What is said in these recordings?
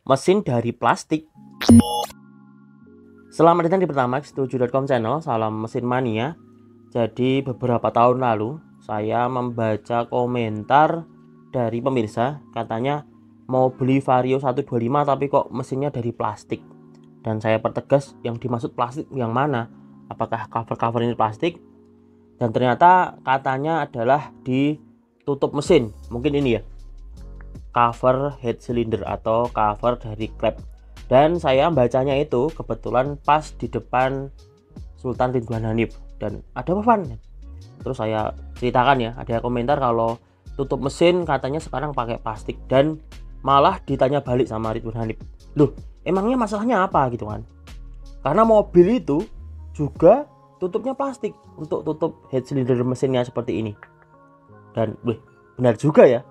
mesin dari plastik. Selamat datang di Pertamax7.com channel, salam mesin mania. Jadi beberapa tahun lalu saya membaca komentar dari pemirsa, katanya mau beli Vario 125 tapi kok mesinnya dari plastik. Dan saya pertegas yang dimaksud plastik yang mana? Apakah cover-cover ini plastik? Dan ternyata katanya adalah di tutup mesin. Mungkin ini ya, cover head cylinder atau cover dari klep. Dan saya bacanya itu kebetulan pas di depan Sultan Ridwan Hanif. Dan ada apa, Van? Terus saya ceritakan ya, ada komentar kalau tutup mesin katanya sekarang pakai plastik. Dan malah ditanya balik sama Ridwan Hanif, loh emangnya masalahnya apa gitu kan? Karena mobil itu juga tutupnya plastik untuk tutup head cylinder mesinnya seperti ini. Dan benar juga ya,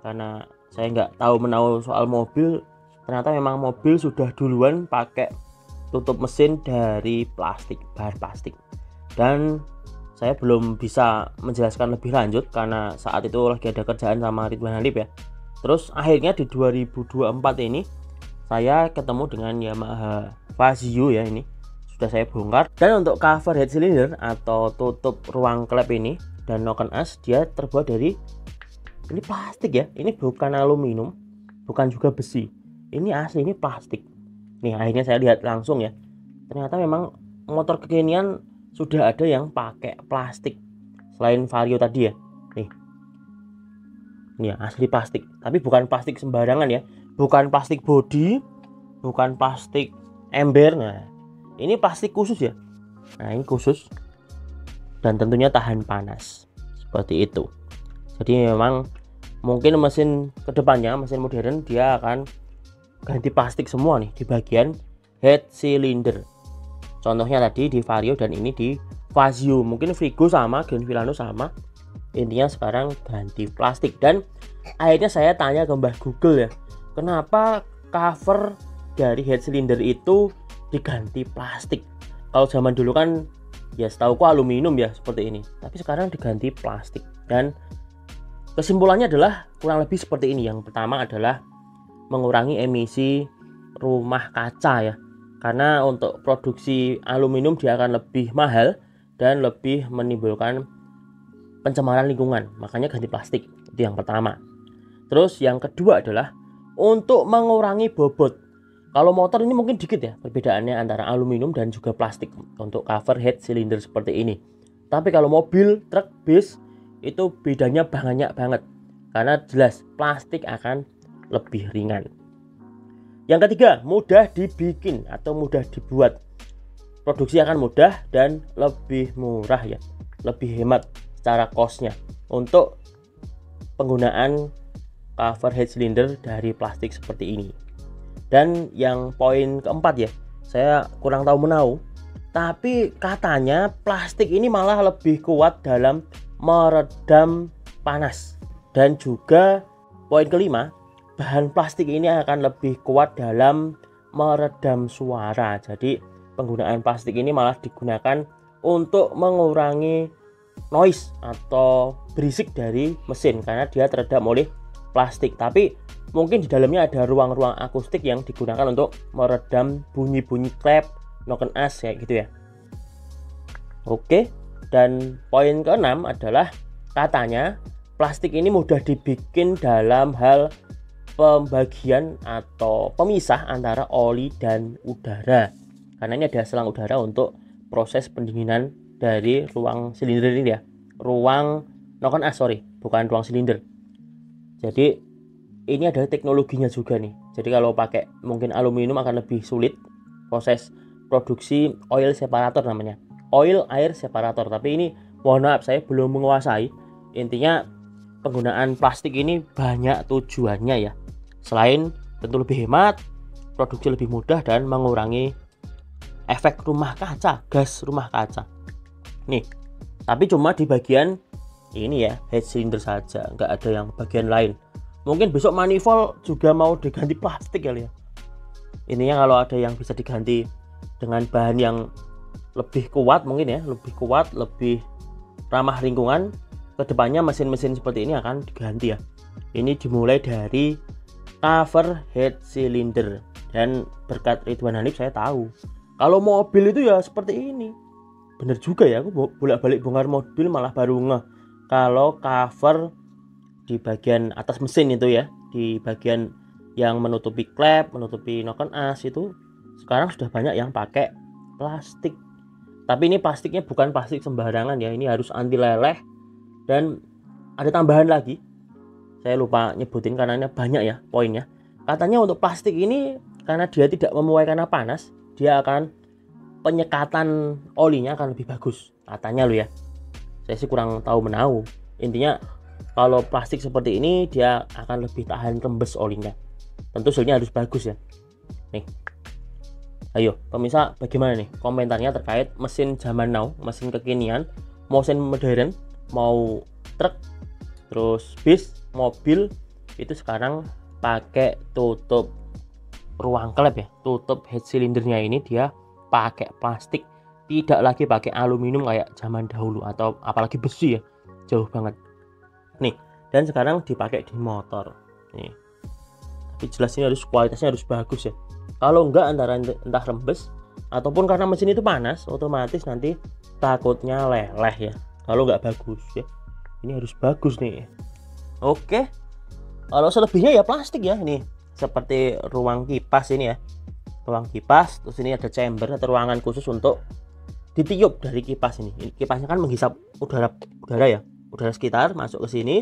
karena saya nggak tahu menahu soal mobil, ternyata memang mobil sudah duluan pakai tutup mesin dari plastik, bahan plastik. Dan saya belum bisa menjelaskan lebih lanjut karena saat itu lagi ada kerjaan sama Ridwan Hanif ya. Terus akhirnya di 2024 ini saya ketemu dengan Yamaha Fazio ya, ini sudah saya bongkar. Dan untuk cover head cylinder atau tutup ruang klep ini dan noken as, dia terbuat dari ini plastik ya. Ini bukan aluminium, bukan juga besi. Ini asli, ini plastik. Nih akhirnya saya lihat langsung ya. Ternyata memang motor kekinian sudah ada yang pakai plastik selain Vario tadi ya. Nih. Ini ya, asli plastik. Tapi bukan plastik sembarangan ya. Bukan plastik body, bukan plastik ember. Nah, ini plastik khusus ya. Nah, ini khusus. Dan tentunya tahan panas. Seperti itu. Jadi memang mungkin mesin kedepannya, mesin modern, dia akan ganti plastik semua nih di bagian head cylinder. Contohnya tadi di Vario dan ini di Fazio. Mungkin Vigo sama, Grand Vilano sama. Intinya sekarang ganti plastik. Dan akhirnya saya tanya ke Mbah Google ya, kenapa cover dari head cylinder itu diganti plastik? Kalau zaman dulu kan ya setauku aluminium ya seperti ini, tapi sekarang diganti plastik. Dan kesimpulannya adalah kurang lebih seperti ini. Yang pertama adalah mengurangi emisi rumah kaca ya, karena untuk produksi aluminium dia akan lebih mahal dan lebih menimbulkan pencemaran lingkungan, makanya ganti plastik. Itu yang pertama. Terus yang kedua adalah untuk mengurangi bobot. Kalau motor ini mungkin dikit ya perbedaannya antara aluminium dan juga plastik untuk cover head cylinder seperti ini. Tapi kalau mobil, truk, bis itu bedanya banyak banget, karena jelas plastik akan lebih ringan. Yang ketiga, mudah dibikin atau mudah dibuat. Produksi akan mudah dan lebih murah ya, lebih hemat secara cost-nya untuk penggunaan cover head cylinder dari plastik seperti ini. Dan yang poin keempat ya, saya kurang tahu menahu, tapi katanya plastik ini malah lebih kuat dalam meredam panas. Dan juga poin kelima, bahan plastik ini akan lebih kuat dalam meredam suara. Jadi penggunaan plastik ini malah digunakan untuk mengurangi noise atau berisik dari mesin karena dia teredam oleh plastik. Tapi mungkin di dalamnya ada ruang-ruang akustik yang digunakan untuk meredam bunyi-bunyi klep, noken as kayak gitu ya. Oke, dan poin keenam adalah katanya plastik ini mudah dibikin dalam hal pembagian atau pemisah antara oli dan udara. Karena ini ada selang udara untuk proses pendinginan dari ruang silinder ini ya. Ruang noken as, bukan ruang silinder. Jadi ini ada teknologinya juga nih. Jadi kalau pakai mungkin aluminium akan lebih sulit proses produksi oil separator namanya. Oil air separator. Tapi ini mohon maaf saya belum menguasai. Intinya penggunaan plastik ini banyak tujuannya ya. Selain tentu lebih hemat, produksi lebih mudah dan mengurangi efek rumah kaca, gas rumah kaca. Nih, tapi cuma di bagian ini ya, head cylinder saja, nggak ada yang bagian lain. Mungkin besok manifold juga mau diganti plastik kali ya. Intinya kalau ada yang bisa diganti dengan bahan yang lebih kuat mungkin ya, lebih kuat, lebih ramah lingkungan, kedepannya mesin-mesin seperti ini akan diganti ya. Ini dimulai dari cover head cylinder. Dan berkat Ridwan Hanif saya tahu kalau mobil itu ya seperti ini. Bener juga ya, aku bolak-balik bongkar mobil malah baru ngeh kalau cover di bagian atas mesin itu ya, di bagian yang menutupi klep, menutupi noken as itu sekarang sudah banyak yang pakai plastik. Tapi ini plastiknya bukan plastik sembarangan ya, ini harus anti leleh. Dan ada tambahan lagi, saya lupa nyebutin karena ini banyak ya poinnya. Katanya untuk plastik ini karena dia tidak memuai karena panas, dia akan penyekatan olinya akan lebih bagus katanya lo ya. Saya sih kurang tahu menahu. Intinya kalau plastik seperti ini dia akan lebih tahan rembes olinya. Tentu hasilnya harus bagus ya. Nih, ayo pemirsa, bagaimana nih komentarnya terkait mesin zaman now, mesin kekinian, mesin modern, mau truk, terus bis, mobil itu sekarang pakai tutup ruang klep ya, tutup head cylindernya ini dia pakai plastik, tidak lagi pakai aluminium kayak zaman dahulu atau apalagi besi ya, jauh banget nih. Dan sekarang dipakai di motor nih, tapi jelas ini harus kualitasnya harus bagus ya. Kalau enggak antara entah rembes ataupun karena mesin itu panas, otomatis nanti takutnya leleh ya kalau nggak bagus ya. Ini harus bagus nih. Oke, kalau selebihnya ya plastik ya. Ini seperti ruang kipas ini ya, ruang kipas, terus ini ada chamber atau ruangan khusus untuk ditiup dari kipas ini. Kipasnya kan menghisap udara ya, udara sekitar masuk ke sini,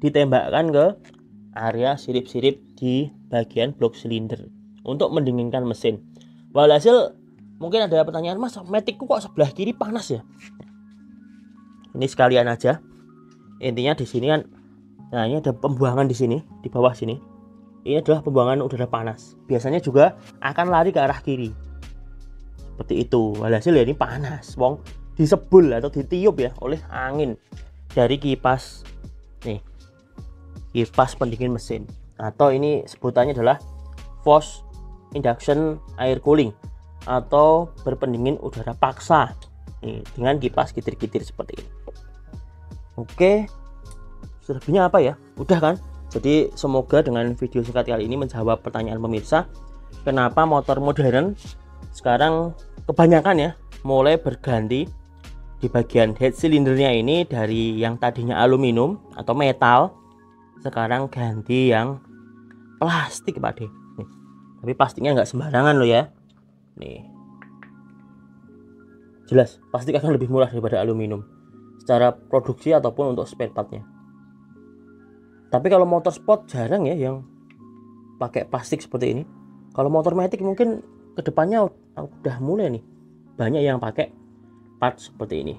ditembakkan ke area sirip-sirip di bagian blok silinder untuk mendinginkan mesin. Walhasil mungkin ada pertanyaan, Mas, metikku kok sebelah kiri panas ya? Ini sekalian aja. Intinya di sini kan, nah ini ada pembuangan di sini, di bawah sini. Ini adalah pembuangan udara panas. Biasanya juga akan lari ke arah kiri. Seperti itu. Walhasil ya ini panas. Wong disebul atau ditiup ya oleh angin dari kipas. Nih, kipas pendingin mesin. Atau ini sebutannya adalah forced induction air cooling atau berpendingin udara paksa. Nih, dengan kipas gitir-gitir seperti ini. Oke, selebihnya apa ya? Udah kan? Jadi semoga dengan video singkat kali ini menjawab pertanyaan pemirsa, kenapa motor modern sekarang kebanyakan ya mulai berganti di bagian head cylindernya ini dari yang tadinya aluminium atau metal, sekarang ganti yang plastik Pak De. Nih, tapi plastiknya nggak sembarangan loh ya. Nih, jelas plastik akan lebih murah daripada aluminium secara produksi ataupun untuk spare partnya. Tapi kalau motor sport jarang ya yang pakai plastik seperti ini. Kalau motor matic mungkin kedepannya udah mulai nih banyak yang pakai part seperti ini.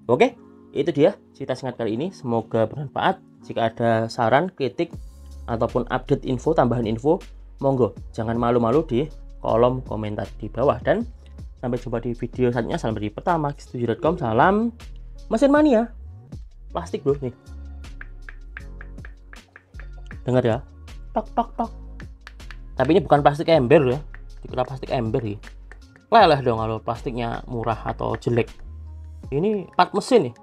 Oke, itu dia cerita singkat kali ini. Semoga bermanfaat. Jika ada saran, kritik ataupun update info, tambahan info, monggo jangan malu-malu di kolom komentar di bawah. Dan sampai jumpa di video selanjutnya. Salam dari pertamax7.com. Salam mesin mania. Plastik bro nih. Dengar ya, tok tok tok. Tapi ini bukan plastik ember ya, dikira plastik ember ya. Leleh dong kalau plastiknya murah atau jelek. Ini part mesin nih.